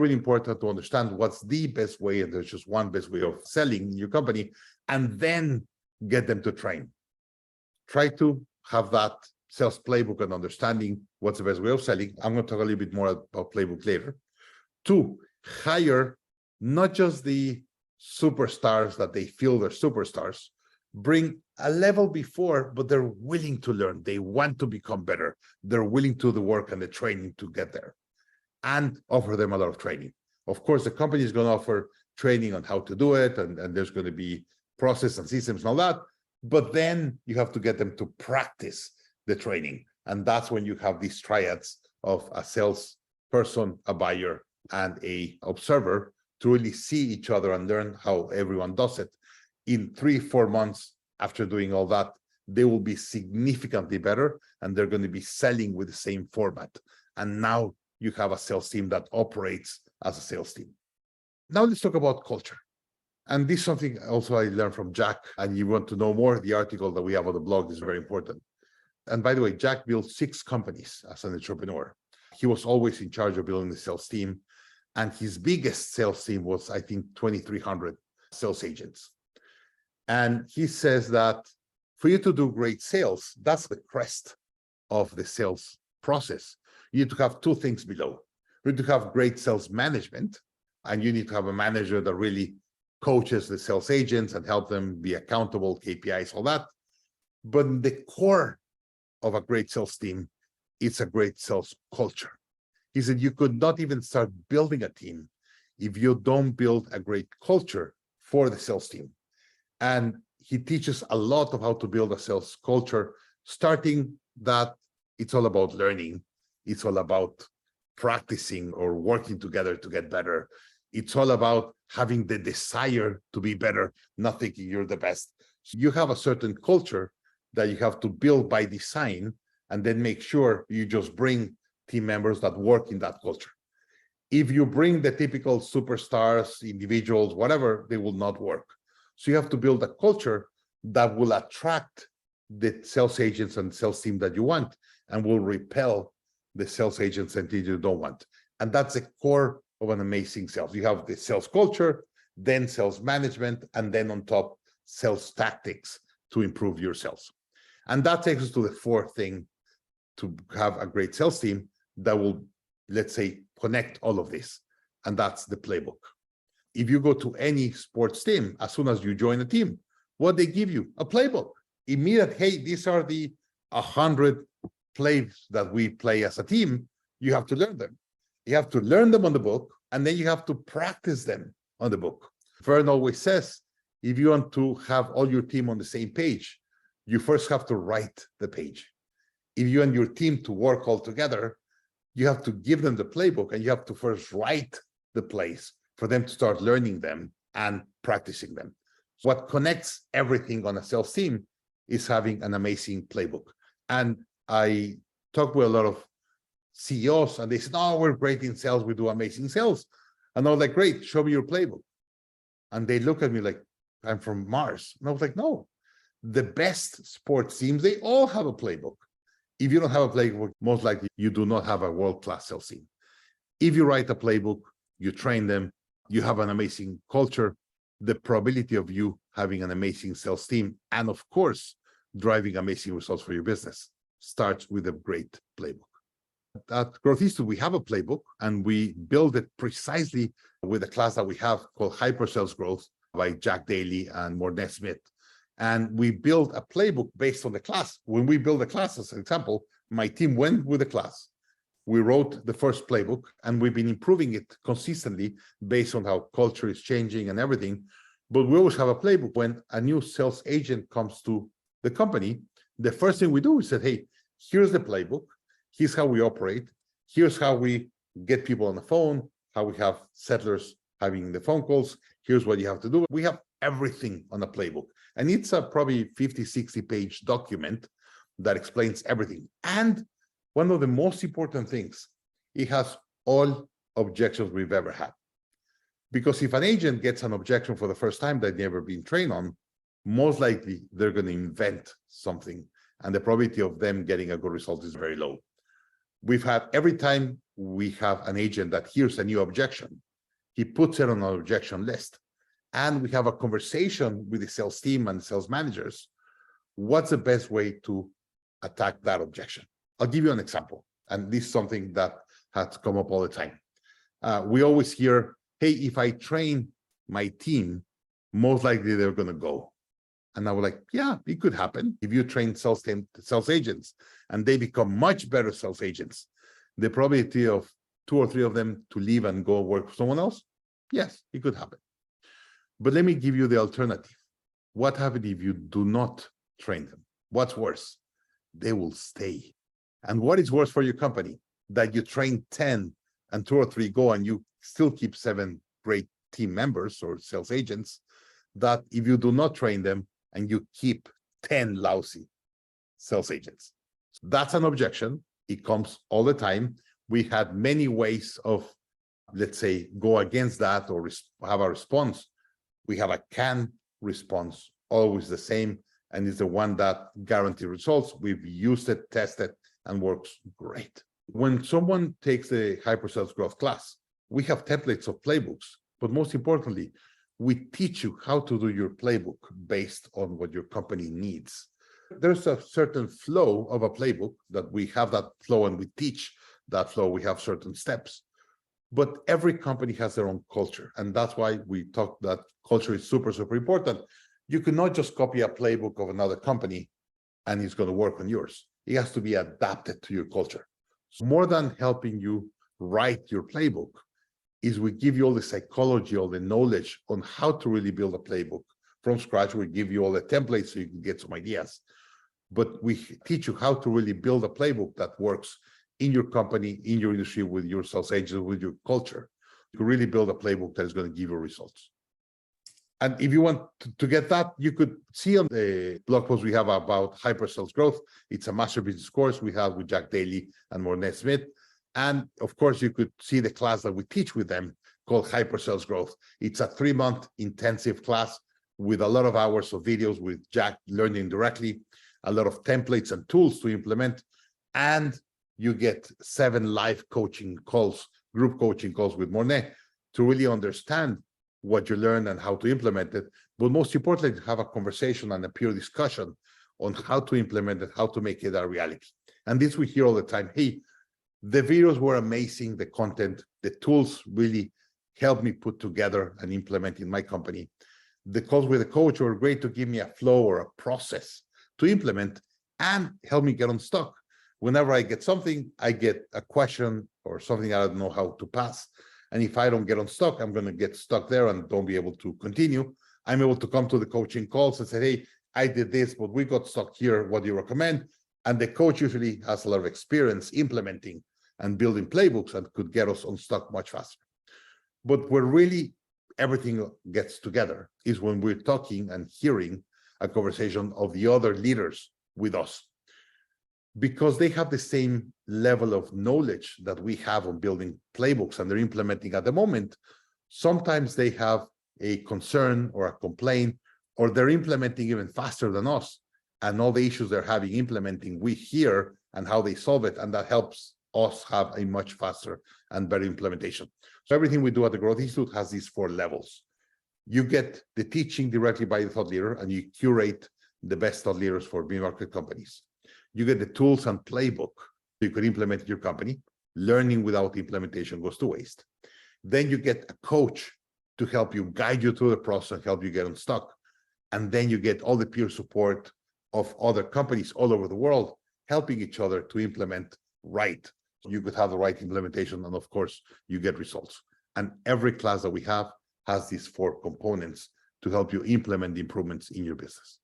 Really important to understand what's the best way, and there's just one best way of selling in your company, and then get them to train. Try to have that sales playbook and understanding what's the best way of selling. I'm going to talk a little bit more about playbook later. 2, hire not just the superstars that they feel they're superstars, bring a level before, but they're willing to learn. They want to become better. They're willing to do the work and the training to get there, and offer them a lot of training. Of course, the company is going to offer training on how to do it, and there's going to be process and systems and all that. But then you have to get them to practice the training. And that's when you have these triads of a salesperson, a buyer, and a observer to really see each other and learn how everyone does it. In 3-4 months after doing all that, they will be significantly better, and they're going to be selling with the same format. And now you have a sales team that operates as a sales team. Now let's talk about culture. And this is something also I learned from Jack, and you want to know more, the article that we have on the blog is very important. And by the way, Jack built 6 companies as an entrepreneur. He was always in charge of building the sales team. And his biggest sales team was, I think, 2,300 sales agents. And he says that for you to do great sales, that's the crest of the sales process. You need to have 2 things below. You need to have great sales management, and you need to have a manager that really coaches the sales agents and help them be accountable, KPIs, all that. But the core of a great sales team, it's a great sales culture. He said you could not even start building a team if you don't build a great culture for the sales team. And he teaches a lot of how to build a sales culture, starting that it's all about learning. It's all about practicing or working together to get better. It's all about having the desire to be better, not thinking you're the best. So you have a certain culture that you have to build by design, and then make sure you just bring team members that work in that culture. If you bring the typical superstars, individuals, whatever, they will not work. So you have to build a culture that will attract the sales agents and sales team that you want, and will repel the sales agents that you don't want. And that's the core of an amazing sales. You have the sales culture, then sales management, and then on top, sales tactics to improve your sales. And that takes us to the 4th thing to have a great sales team that will, let's say, connect all of this. And that's the playbook. If you go to any sports team, as soon as you join a team, what they give you? A playbook. Immediate, hey, these are the 100 plays that we play as a team. You have to learn them. You have to learn them on the book, and then you have to practice them on the book. Vern always says, if you want to have all your team on the same page, you first have to write the page. If you want your team to work all together, you have to give them the playbook, and you have to first write the plays for them to start learning them and practicing them. What connects everything on a sales team is having an amazing playbook. And I talk with a lot of CEOs, and they say, "Oh, we're great in sales. We do amazing sales." And I was like, "Great, show me your playbook." And they look at me like I'm from Mars. And I was like, "No, the best sports teams, they all have a playbook. If you don't have a playbook, most likely you do not have a world-class sales team. If you write a playbook, you train them, you have an amazing culture, the probability of you having an amazing sales team, and of course, driving amazing results for your business, starts with a great playbook." At Growth Institute, we have a playbook, and we build it precisely with a class that we have called Hyper Sales Growth by Jack Daly and Mornette Smith. And we build a playbook based on the class. When we build a class, as an example, my team went with the class. We wrote the first playbook, and we've been improving it consistently based on how culture is changing and everything. But we always have a playbook. When a new sales agent comes to the company, the first thing we do is say, "Hey, here's the playbook. Here's how we operate. Here's how we get people on the phone, how we have settlers having the phone calls. Here's what you have to do." We have everything on a playbook. And it's a probably 50, 60-page document that explains everything. And one of the most important things, it has all objections we've ever had. Because if an agent gets an objection for the first time that they've never been trained on, most likely they're going to invent something. And the probability of them getting a good result is very low. We've had, every time we have an agent that hears a new objection. He puts it on our objection list. And we have a conversation with the sales team and sales managers. What's the best way to attack that objection? I'll give you an example. And this is something that has come up all the time. We always hear, hey, if I train my team, most likely they're going to go. And I was like, yeah, it could happen. If you train sales agents and they become much better sales agents, the probability of 2 or 3 of them to leave and go work for someone else, yes, it could happen. But let me give you the alternative. What happens if you do not train them? What's worse? They will stay. And what is worse for your company? That you train 10 and 2 or 3 go and you still keep 7 great team members or sales agents, that if you do not train them and you keep 10 lousy sales agents. That's an objection. It comes all the time. We had many ways of, let's say, go against that or have a response. We have a can response, always the same, and it's the one that guarantees results. We've used it, tested, and works great. When someone takes the hyper sales growth class, we have templates of playbooks, but most importantly, we teach you how to do your playbook based on what your company needs. There's a certain flow of a playbook that we have that flow and we teach that flow. We have certain steps, but every company has their own culture. And that's why we talk that culture is super, super important. You cannot just copy a playbook of another company and it's going to work on yours. It has to be adapted to your culture. So more than helping you write your playbook is we give you all the psychology, all the knowledge on how to really build a playbook from scratch. We give you all the templates so you can get some ideas, but we teach you how to really build a playbook that works in your company, in your industry, with your sales agents, with your culture, to really build a playbook that is going to give you results. And if you want to get that, you could see on the blog post we have about hyper sales growth. It's a master business course we have with Jack Daly and Mornay Smith. And of course, you could see the class that we teach with them called Hyper Sales Growth. It's a 3-month intensive class with a lot of hours of videos with Jack learning directly, a lot of templates and tools to implement. And you get 7 live coaching calls, group coaching calls with Mornay to really understand what you learned and how to implement it. But most importantly, to have a conversation and a peer discussion on how to implement it, how to make it a reality. And this we hear all the time. Hey, the videos were amazing, the content, the tools really helped me put together and implement in my company. The calls with the coach were great to give me a flow or a process to implement and help me get unstuck. Whenever I get something, I get a question or something I don't know how to pass. And if I don't get unstuck, I'm going to get stuck there and don't be able to continue. I'm able to come to the coaching calls and say, hey, I did this, but we got stuck here. What do you recommend? And the coach usually has a lot of experience implementing and building playbooks and could get us unstuck much faster. But where really everything gets together is when we're talking and hearing a conversation of the other leaders with us, because they have the same level of knowledge that we have on building playbooks and they're implementing at the moment. Sometimes they have a concern or a complaint, or they're implementing even faster than us. And all the issues they're having implementing, we hear and how they solve it. And that helps us have a much faster and better implementation. So everything we do at the Growth Institute has these 4 levels. You get the teaching directly by the thought leader, and you curate the best thought leaders for mid-market companies. You get the tools and playbook you could implement in your company. Learning without implementation goes to waste. Then you get a coach to help you, guide you through the process and help you get unstuck. And then you get all the peer support of other companies all over the world, helping each other to implement right. So you could have the right implementation, and of course, you get results. And every class that we have has these 4 components to help you implement the improvements in your business.